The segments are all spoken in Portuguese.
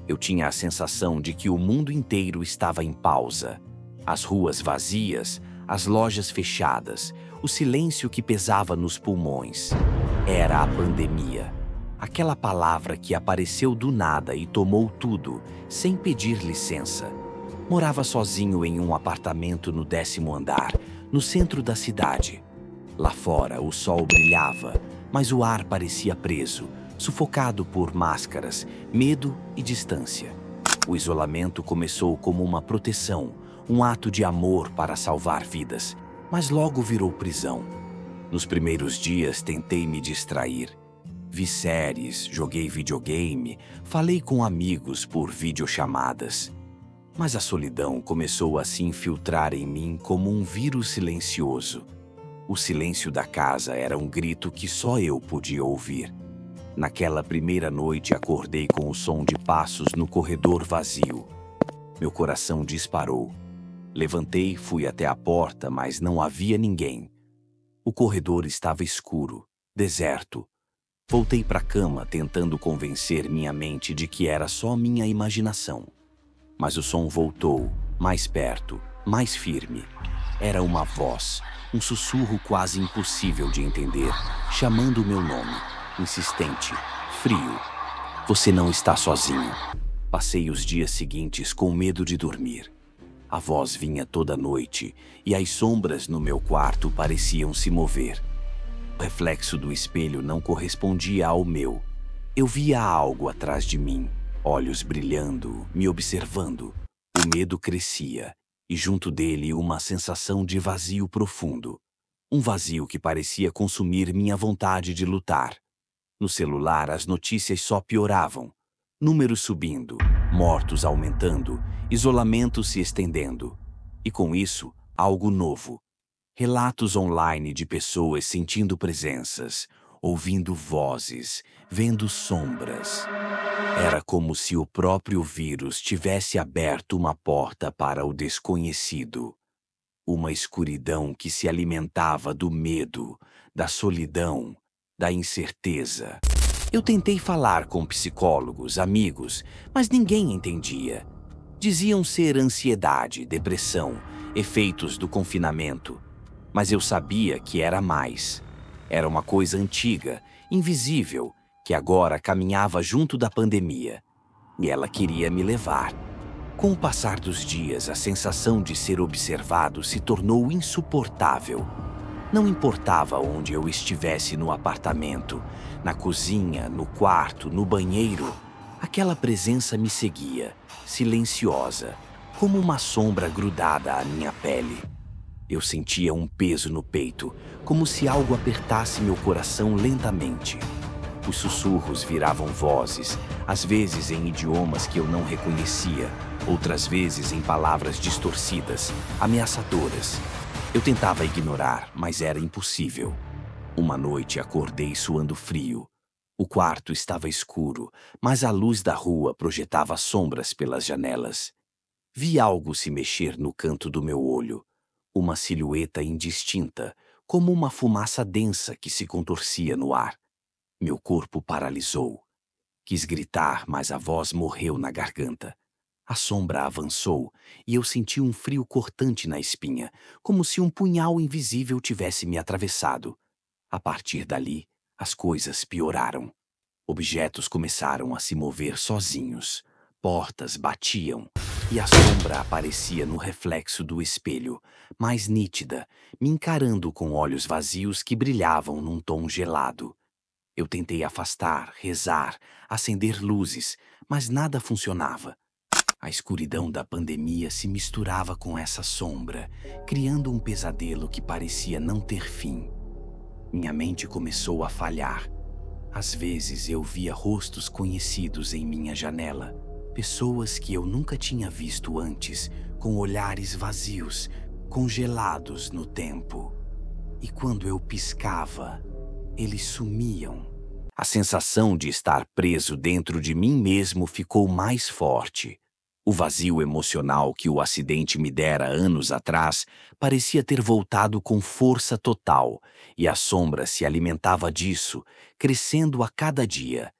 Eu tinha a sensação de que o mundo inteiro estava em pausa. As ruas vazias, as lojas fechadas, o silêncio que pesava nos pulmões. Era a pandemia. Aquela palavra que apareceu do nada e tomou tudo, sem pedir licença. Morava sozinho em um apartamento no 10º andar, no centro da cidade. Lá fora, o sol brilhava, mas o ar parecia preso, sufocado por máscaras, medo e distância. O isolamento começou como uma proteção, um ato de amor para salvar vidas, mas logo virou prisão. Nos primeiros dias tentei me distrair. Vi séries, joguei videogame, falei com amigos por videochamadas. Mas a solidão começou a se infiltrar em mim como um vírus silencioso. O silêncio da casa era um grito que só eu podia ouvir. Naquela primeira noite acordei com o som de passos no corredor vazio. Meu coração disparou. Levantei, fui até a porta, mas não havia ninguém. O corredor estava escuro, deserto. Voltei para a cama tentando convencer minha mente de que era só minha imaginação. Mas o som voltou, mais perto, mais firme. Era uma voz, um sussurro quase impossível de entender, chamando o meu nome, insistente, frio. Você não está sozinho. Passei os dias seguintes com medo de dormir. A voz vinha toda noite e as sombras no meu quarto pareciam se mover. O reflexo do espelho não correspondia ao meu. Eu via algo atrás de mim, olhos brilhando, me observando. O medo crescia, e junto dele uma sensação de vazio profundo. Um vazio que parecia consumir minha vontade de lutar. No celular, as notícias só pioravam. Números subindo, mortos aumentando, isolamento se estendendo. E com isso, algo novo. Relatos online de pessoas sentindo presenças, ouvindo vozes, vendo sombras. Era como se o próprio vírus tivesse aberto uma porta para o desconhecido. Uma escuridão que se alimentava do medo, da solidão, da incerteza. Eu tentei falar com psicólogos, amigos, mas ninguém entendia. Diziam ser ansiedade, depressão, efeitos do confinamento. Mas eu sabia que era mais. Era uma coisa antiga, invisível, que agora caminhava junto da pandemia. E ela queria me levar. Com o passar dos dias, a sensação de ser observado se tornou insuportável. Não importava onde eu estivesse no apartamento, na cozinha, no quarto, no banheiro, aquela presença me seguia, silenciosa, como uma sombra grudada à minha pele. Eu sentia um peso no peito, como se algo apertasse meu coração lentamente. Os sussurros viravam vozes, às vezes em idiomas que eu não reconhecia, outras vezes em palavras distorcidas, ameaçadoras. Eu tentava ignorar, mas era impossível. Uma noite acordei suando frio. O quarto estava escuro, mas a luz da rua projetava sombras pelas janelas. Vi algo se mexer no canto do meu olho. Uma silhueta indistinta, como uma fumaça densa que se contorcia no ar. Meu corpo paralisou. Quis gritar, mas a voz morreu na garganta. A sombra avançou e eu senti um frio cortante na espinha, como se um punhal invisível tivesse me atravessado. A partir dali, as coisas pioraram. Objetos começaram a se mover sozinhos. Portas batiam e a sombra aparecia no reflexo do espelho, mais nítida, me encarando com olhos vazios que brilhavam num tom gelado. Eu tentei afastar, rezar, acender luzes, mas nada funcionava. A escuridão da pandemia se misturava com essa sombra, criando um pesadelo que parecia não ter fim. Minha mente começou a falhar. Às vezes eu via rostos conhecidos em minha janela, pessoas que eu nunca tinha visto antes, com olhares vazios, congelados no tempo. E quando eu piscava, eles sumiam. A sensação de estar preso dentro de mim mesmo ficou mais forte. O vazio emocional que o acidente me dera anos atrás parecia ter voltado com força total, e a sombra se alimentava disso, crescendo a cada dia.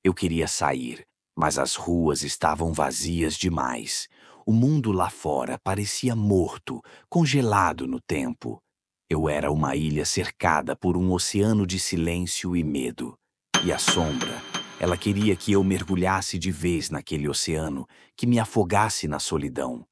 Eu queria sair, Mas as ruas estavam vazias demais. O mundo lá fora parecia morto, congelado no tempo. Eu era uma ilha cercada por um oceano de silêncio e medo. E a sombra, ela queria que eu mergulhasse de vez naquele oceano, que me afogasse na solidão.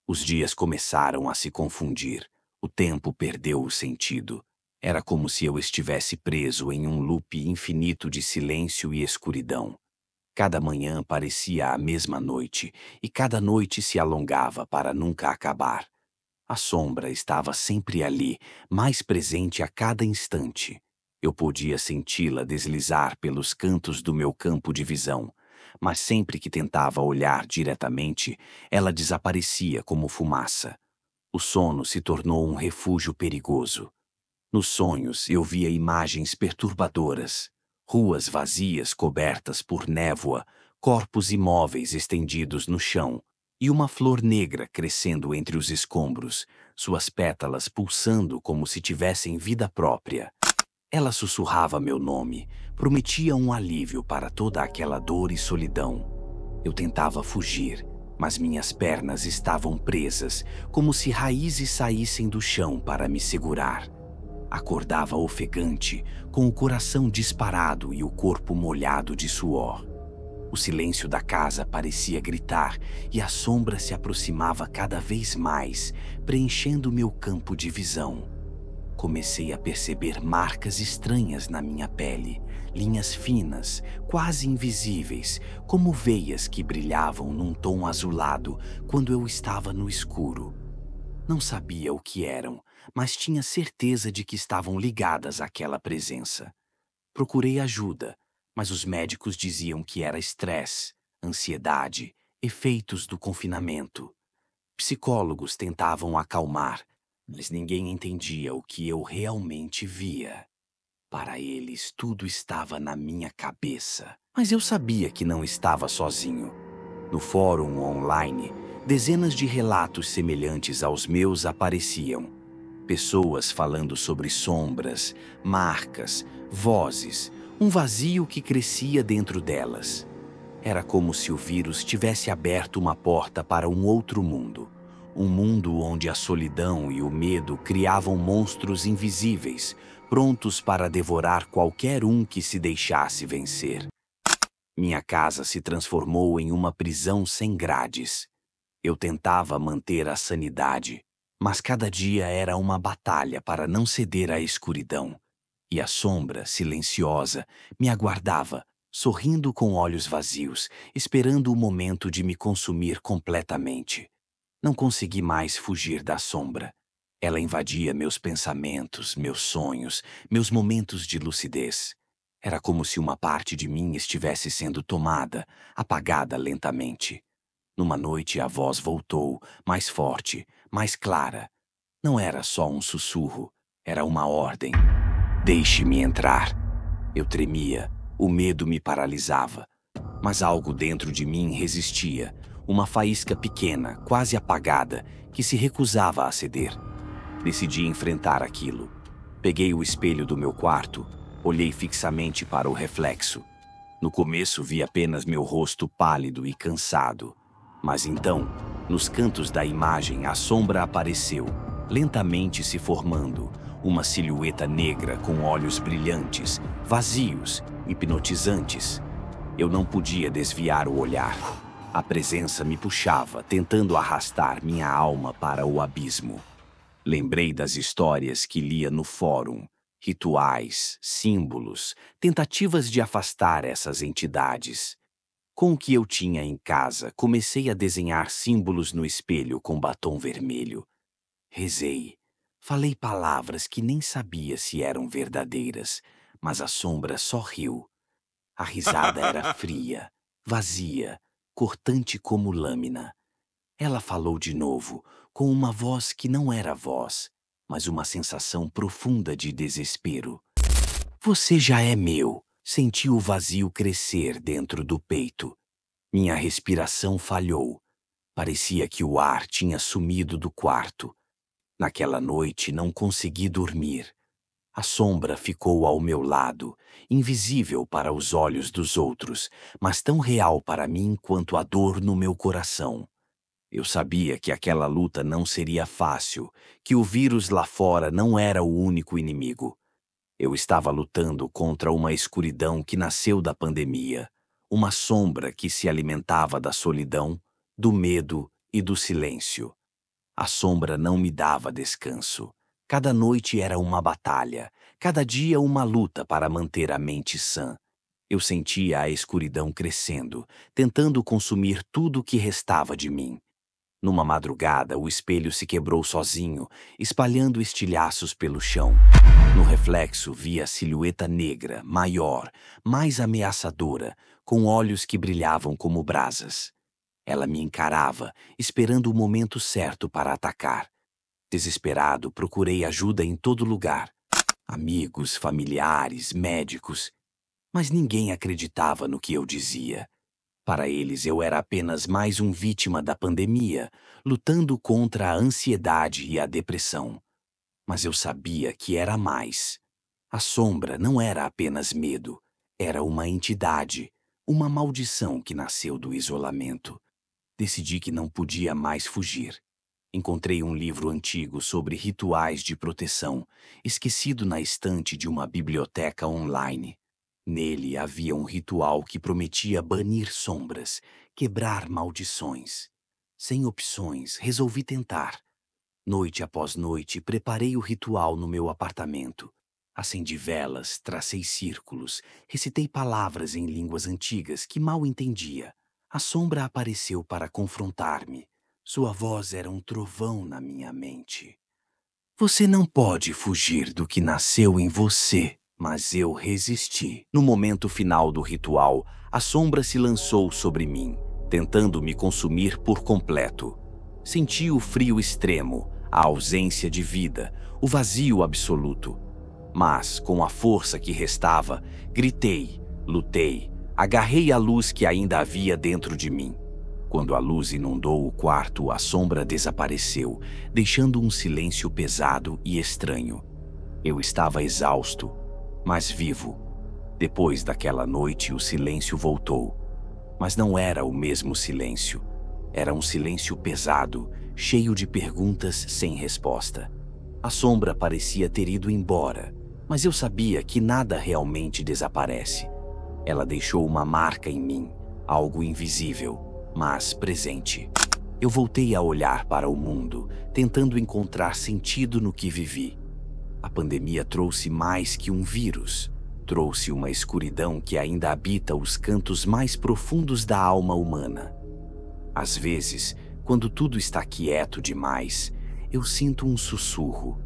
Os dias começaram a se confundir. O tempo perdeu o sentido. Era como se eu estivesse preso em um loop infinito de silêncio e escuridão. Cada manhã parecia a mesma noite, e cada noite se alongava para nunca acabar. A sombra estava sempre ali, mais presente a cada instante. Eu podia senti-la deslizar pelos cantos do meu campo de visão, mas sempre que tentava olhar diretamente, ela desaparecia como fumaça. O sono se tornou um refúgio perigoso. Nos sonhos eu via imagens perturbadoras, ruas vazias cobertas por névoa, corpos imóveis estendidos no chão, e uma flor negra crescendo entre os escombros, suas pétalas pulsando como se tivessem vida própria. Ela sussurrava meu nome, prometia um alívio para toda aquela dor e solidão. Eu tentava fugir, mas minhas pernas estavam presas, como se raízes saíssem do chão para me segurar. Acordava ofegante, com o coração disparado e o corpo molhado de suor. O silêncio da casa parecia gritar e a sombra se aproximava cada vez mais, preenchendo meu campo de visão. Comecei a perceber marcas estranhas na minha pele, linhas finas, quase invisíveis, como veias que brilhavam num tom azulado quando eu estava no escuro. Não sabia o que eram, mas tinha certeza de que estavam ligadas àquela presença. Procurei ajuda, mas os médicos diziam que era estresse, ansiedade, efeitos do confinamento. Psicólogos tentavam acalmar, mas ninguém entendia o que eu realmente via. Para eles, tudo estava na minha cabeça. Mas eu sabia que não estava sozinho. No fórum online, dezenas de relatos semelhantes aos meus apareciam. Pessoas falando sobre sombras, marcas, vozes, um vazio que crescia dentro delas. Era como se o vírus tivesse aberto uma porta para um outro mundo. Um mundo onde a solidão e o medo criavam monstros invisíveis, prontos para devorar qualquer um que se deixasse vencer. Minha casa se transformou em uma prisão sem grades. Eu tentava manter a sanidade, mas cada dia era uma batalha para não ceder à escuridão. E a sombra, silenciosa, me aguardava, sorrindo com olhos vazios, esperando o momento de me consumir completamente. Não consegui mais fugir da sombra. Ela invadia meus pensamentos, meus sonhos, meus momentos de lucidez. Era como se uma parte de mim estivesse sendo tomada, apagada lentamente. Numa noite a voz voltou, mais forte, mais clara. Não era só um sussurro, era uma ordem. Deixe-me entrar. Eu tremia, o medo me paralisava. Mas algo dentro de mim resistia, uma faísca pequena, quase apagada, que se recusava a ceder. Decidi enfrentar aquilo. Peguei o espelho do meu quarto, olhei fixamente para o reflexo. No começo vi apenas meu rosto pálido e cansado. Mas então, nos cantos da imagem, a sombra apareceu, lentamente se formando, uma silhueta negra com olhos brilhantes, vazios, hipnotizantes. Eu não podia desviar o olhar. A presença me puxava, tentando arrastar minha alma para o abismo. Lembrei das histórias que lia no fórum, rituais, símbolos, tentativas de afastar essas entidades. Com o que eu tinha em casa, comecei a desenhar símbolos no espelho com batom vermelho. Rezei. Falei palavras que nem sabia se eram verdadeiras, mas a sombra só riu. A risada era fria, vazia, cortante como lâmina. Ela falou de novo, com uma voz que não era voz, mas uma sensação profunda de desespero. Você já é meu. Senti o vazio crescer dentro do peito. Minha respiração falhou. Parecia que o ar tinha sumido do quarto. Naquela noite não consegui dormir. A sombra ficou ao meu lado, invisível para os olhos dos outros, mas tão real para mim quanto a dor no meu coração. Eu sabia que aquela luta não seria fácil, que o vírus lá fora não era o único inimigo. Eu estava lutando contra uma escuridão que nasceu da pandemia, uma sombra que se alimentava da solidão, do medo e do silêncio. A sombra não me dava descanso. Cada noite era uma batalha, cada dia uma luta para manter a mente sã. Eu sentia a escuridão crescendo, tentando consumir tudo o que restava de mim. Numa madrugada, o espelho se quebrou sozinho, espalhando estilhaços pelo chão. No reflexo, vi a silhueta negra, maior, mais ameaçadora, com olhos que brilhavam como brasas. Ela me encarava, esperando o momento certo para atacar. Desesperado, procurei ajuda em todo lugar. Amigos, familiares, médicos. Mas ninguém acreditava no que eu dizia. Para eles, eu era apenas mais um vítima da pandemia, lutando contra a ansiedade e a depressão. Mas eu sabia que era mais. A sombra não era apenas medo, era uma entidade, uma maldição que nasceu do isolamento. Decidi que não podia mais fugir. Encontrei um livro antigo sobre rituais de proteção, esquecido na estante de uma biblioteca online. Nele havia um ritual que prometia banir sombras, quebrar maldições. Sem opções, resolvi tentar. Noite após noite, preparei o ritual no meu apartamento. Acendi velas, tracei círculos, recitei palavras em línguas antigas que mal entendia. A sombra apareceu para confrontar-me. Sua voz era um trovão na minha mente. Você não pode fugir do que nasceu em você, mas eu resisti. No momento final do ritual, a sombra se lançou sobre mim, tentando me consumir por completo. Senti o frio extremo, a ausência de vida, o vazio absoluto. Mas, com a força que restava, gritei, lutei, agarrei a luz que ainda havia dentro de mim. Quando a luz inundou o quarto, a sombra desapareceu, deixando um silêncio pesado e estranho. Eu estava exausto, mas vivo. Depois daquela noite, o silêncio voltou. Mas não era o mesmo silêncio. Era um silêncio pesado, cheio de perguntas sem resposta. A sombra parecia ter ido embora, mas eu sabia que nada realmente desaparece. Ela deixou uma marca em mim, algo invisível, mas presente. Eu voltei a olhar para o mundo, tentando encontrar sentido no que vivi. A pandemia trouxe mais que um vírus. Trouxe uma escuridão que ainda habita os cantos mais profundos da alma humana. Às vezes, quando tudo está quieto demais, eu sinto um sussurro,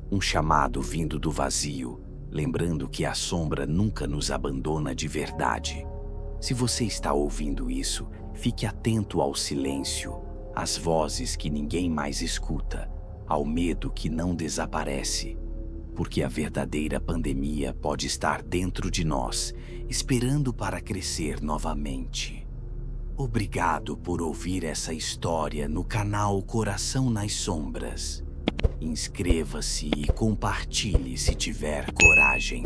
um chamado vindo do vazio, lembrando que a sombra nunca nos abandona de verdade. Se você está ouvindo isso, fique atento ao silêncio, às vozes que ninguém mais escuta, ao medo que não desaparece. Porque a verdadeira pandemia pode estar dentro de nós, esperando para crescer novamente. Obrigado por ouvir essa história no canal Coração nas Sombras. Inscreva-se e compartilhe se tiver coragem.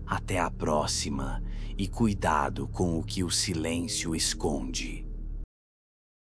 Até a próxima e cuidado com o que o silêncio esconde.